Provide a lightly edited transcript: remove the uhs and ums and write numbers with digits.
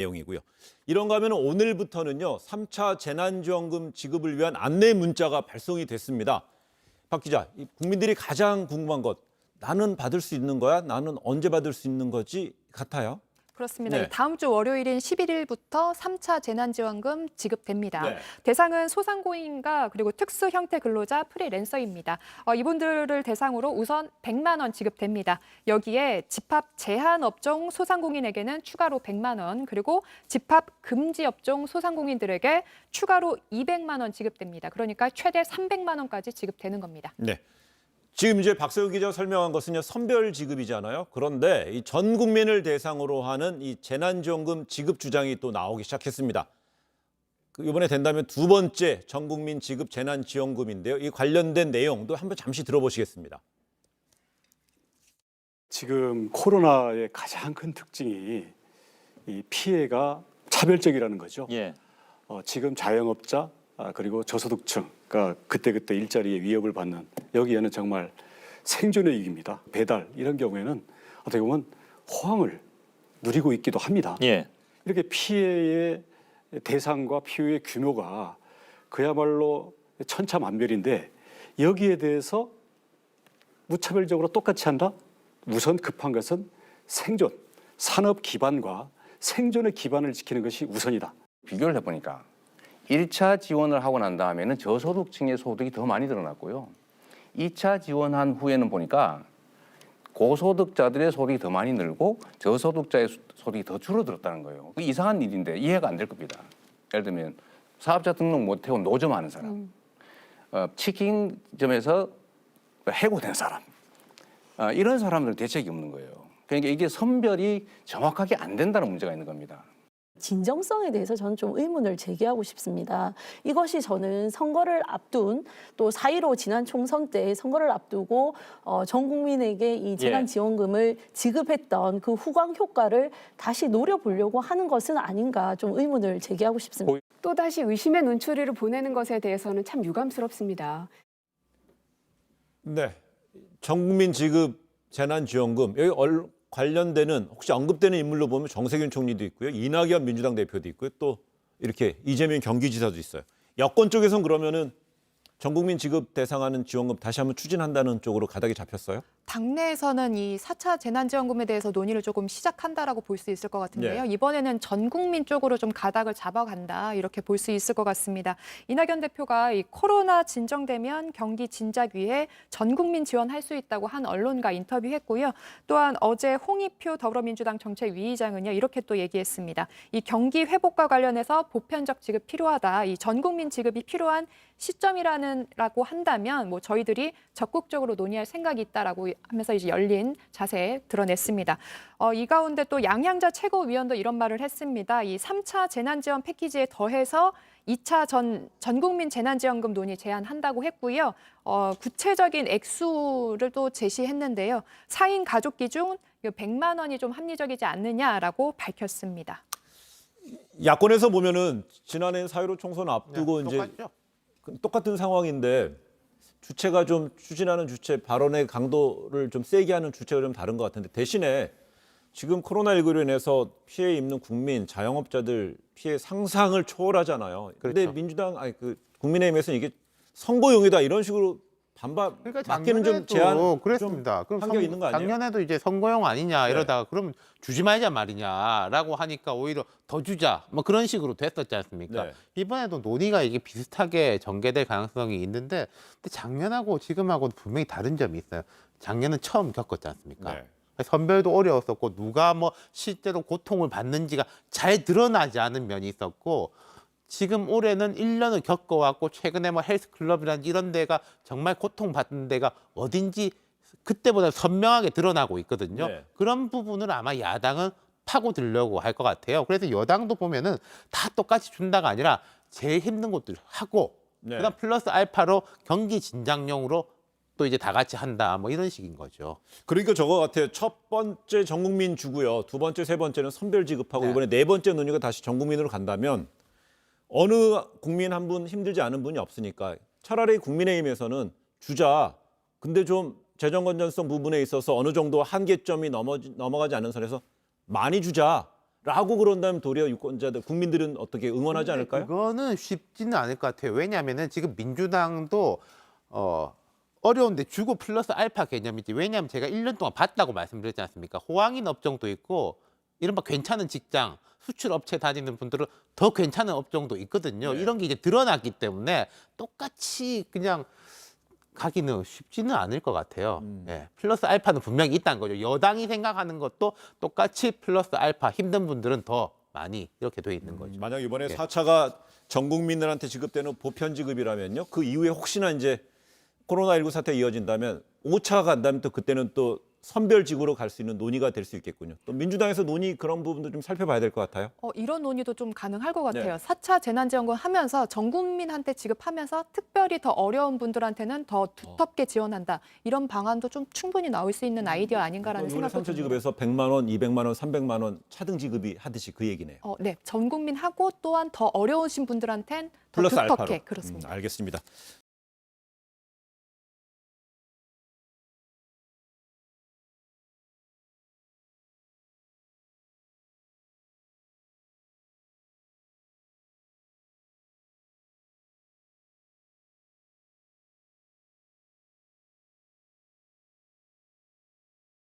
내용이고요. 이런가 하면 오늘부터는요. 3차 재난지원금 지급을 위한 안내 문자가 발송이 됐습니다. 박 기자, 국민들이 가장 궁금한 것, 나는 받을 수 있는 거야? 나는 언제 받을 수 있는 거지? 같아요. 그렇습니다. 네. 다음 주 월요일인 11일부터 3차 재난지원금 지급됩니다. 네. 대상은 소상공인과 그리고 특수 형태 근로자, 프리랜서입니다. 이분들을 대상으로 우선 100만 원 지급됩니다. 여기에 집합 제한 업종 소상공인에게는 추가로 100만 원, 그리고 집합 금지 업종 소상공인들에게 추가로 200만 원 지급됩니다. 그러니까 최대 300만 원까지 지급되는 겁니다. 네. 지금 이제 박세우 기자가 설명한 것은요, 선별 지급이잖아요. 그런데 이 전 국민을 대상으로 하는 이 재난지원금 지급 주장이 또 나오기 시작했습니다. 이번에 된다면 두 번째 전 국민 지급 재난지원금인데요. 이 관련된 내용도 한번 잠시 들어보시겠습니다. 지금 코로나의 가장 큰 특징이 이 피해가 차별적이라는 거죠. 예. 지금 자영업자 그리고 저소득층, 그러니까 그때그때 일자리에 위협을 받는 여기에는 정말 생존의 위기입니다. 배달 이런 경우에는 어떻게 보면 호황을 누리고 있기도 합니다. 예. 이렇게 피해의 대상과 피해의 규모가 그야말로 천차만별인데 여기에 대해서 무차별적으로 똑같이 한다? 우선 급한 것은 생존, 산업 기반과 생존의 기반을 지키는 것이 우선이다. 비교를 해보니까 1차 지원을 하고 난 다음에는 저소득층의 소득이 더 많이 늘어났고요. 2차 지원한 후에는 보니까 고소득자들의 소득이 더 많이 늘고 저소득자의 소득이 더 줄어들었다는 거예요. 이상한 일인데 이해가 안 될 겁니다. 예를 들면 사업자 등록 못 해온 노점 하는 사람, 치킨점에서 해고된 사람, 이런 사람들은 대책이 없는 거예요. 그러니까 이게 선별이 정확하게 안 된다는 문제가 있는 겁니다. 진정성에 대해서 저는 좀 의문을 제기하고 싶습니다. 이것이 저는 선거를 앞둔 또 4.15 지난 총선 때 선거를 앞두고 전 국민에게 이 재난지원금을 지급했던 그 후광 효과를 다시 노려보려고 하는 것은 아닌가 좀 의문을 제기하고 싶습니다. 또다시 의심의 눈초리를 보내는 것에 대해서는 참 유감스럽습니다. 네. 전 국민 지급 재난지원금, 여기 관련되는 혹시 언급되는 인물로 보면 정세균 총리도 있고요. 이낙연 민주당 대표도 있고요. 또 이렇게 이재명 경기지사도 있어요. 여권 쪽에서는 그러면은 전 국민 지급 대상하는 지원금 다시 한번 추진한다는 쪽으로 가닥이 잡혔어요? 당내에서는 이 4차 재난지원금에 대해서 논의를 조금 시작한다라고 볼 수 있을 것 같은데요. 이번에는 전 국민 쪽으로 좀 가닥을 잡아간다 이렇게 볼 수 있을 것 같습니다. 이낙연 대표가 이 코로나 진정되면 경기 진작위에 전 국민 지원할 수 있다고 한 언론과 인터뷰했고요. 또한 어제 홍익표 더불어민주당 정책위의장은요 이렇게 또 얘기했습니다. 이 경기 회복과 관련해서 보편적 지급 필요하다. 이 전 국민 지급이 필요한 시점이라고 한다면 뭐 저희들이 적극적으로 논의할 생각이 있다라고 하면서 이제 열린 자세 드러냈습니다. 이 가운데 또 양향자 최고위원도 이런 말을 했습니다. 이 3차 재난지원 패키지에 더해서 2차 전 국민 재난지원금 논의 제안한다고 했고요. 구체적인 액수를 또 제시했는데요. 4인 가족기 중 100만 원이 좀 합리적이지 않느냐라고 밝혔습니다. 야권에서 보면은 지난해 4.15 총선 앞두고 이제 똑같죠? 똑같은 상황인데 주체가 좀 추진하는 주체, 발언의 강도를 좀 세게 하는 주체가 좀 다른 것 같은데 대신에 지금 코로나19로 인해서 피해 입는 국민, 자영업자들 피해 상상을 초월하잖아요. 그런데 그렇죠. 민주당, 국민의힘에서는 이게 선거용이다 이런 식으로 반박, 그러니까 맞기는 좀 작년에도 제한 그랬습니다. 그럼 한계 있는 거 아니에요? 작년에도 이제 선거용 아니냐 이러다가 그럼 주지 말자 말이냐라고 하니까 오히려 더 주자 뭐 그런 식으로 됐었지 않습니까? 네. 이번에도 논의가 이게 비슷하게 전개될 가능성이 있는데 근데 작년하고 지금하고는 분명히 다른 점이 있어요. 작년은 처음 겪었지 않습니까? 네. 선별도 어려웠었고 누가 뭐 실제로 고통을 받는지가 잘 드러나지 않은 면이 있었고 지금 올해는 1년을 겪어왔고 최근에 뭐 헬스클럽이라든지 이런 데가 정말 고통받는 데가 어딘지 그때보다 선명하게 드러나고 있거든요. 네. 그런 부분을 아마 야당은 파고들려고 할 것 같아요. 그래서 여당도 보면은 다 똑같이 준다가 아니라 제일 힘든 것들 하고 네. 그다음 플러스 알파로 경기 진작용으로 또 이제 다 같이 한다 뭐 이런 식인 거죠. 그러니까 저거 같아요. 첫 번째 전 국민 주고요. 두 번째, 세 번째는 선별 지급하고 네. 이번에 네 번째 논의가 다시 전 국민으로 간다면 어느 국민 한 분 힘들지 않은 분이 없으니까 차라리 국민의힘에서는 주자. 근데 좀 재정 건전성 부분에 있어서 어느 정도 한계점이 넘어가지 않는 선에서 많이 주자. 라고 그런다면 도리어 유권자들, 국민들은 어떻게 응원하지 않을까요? 그거는 쉽지는 않을 것 같아요. 왜냐하면은 지금 민주당도 어려운데 주고 플러스 알파 개념이지. 왜냐하면 제가 1년 동안 봤다고 말씀드렸지 않습니까? 호황인 업종도 있고 이른바 괜찮은 직장, 수출 업체 다니는 분들은 더 괜찮은 업종도 있거든요. 네. 이런 게 이제 드러났기 때문에 똑같이 그냥 가기는 쉽지는 않을 것 같아요. 예, 플러스 알파는 분명히 있다는 거죠. 여당이 생각하는 것도 똑같이 플러스 알파, 힘든 분들은 더 많이 이렇게 돼 있는 거죠. 만약 이번에 예. 4차가 전 국민들한테 지급되는 보편 지급이라면요. 그 이후에 혹시나 이제 코로나19 사태가 이어진다면 5차가 간다면 또 그때는 또 선별직으로 갈 수 있는 논의가 될 수 있겠군요. 또 민주당에서 논의 그런 부분도 좀 살펴봐야 될 것 같아요. 이런 논의도 좀 가능할 것 같아요. 네. 4차 재난지원금 하면서 전 국민한테 지급하면서 특별히 더 어려운 분들한테는 더 두텁게 지원한다. 이런 방안도 좀 충분히 나올 수 있는 아이디어 아닌가라는 이번에 생각도 3차 듭니다. 지급에서 100만 원, 200만 원, 300만 원 차등 지급이 하듯이 그 얘기네요. 네, 전 국민하고 또한 더 어려우신 분들한텐 더 플러스 두텁게 알파로. 그렇습니다. 알겠습니다.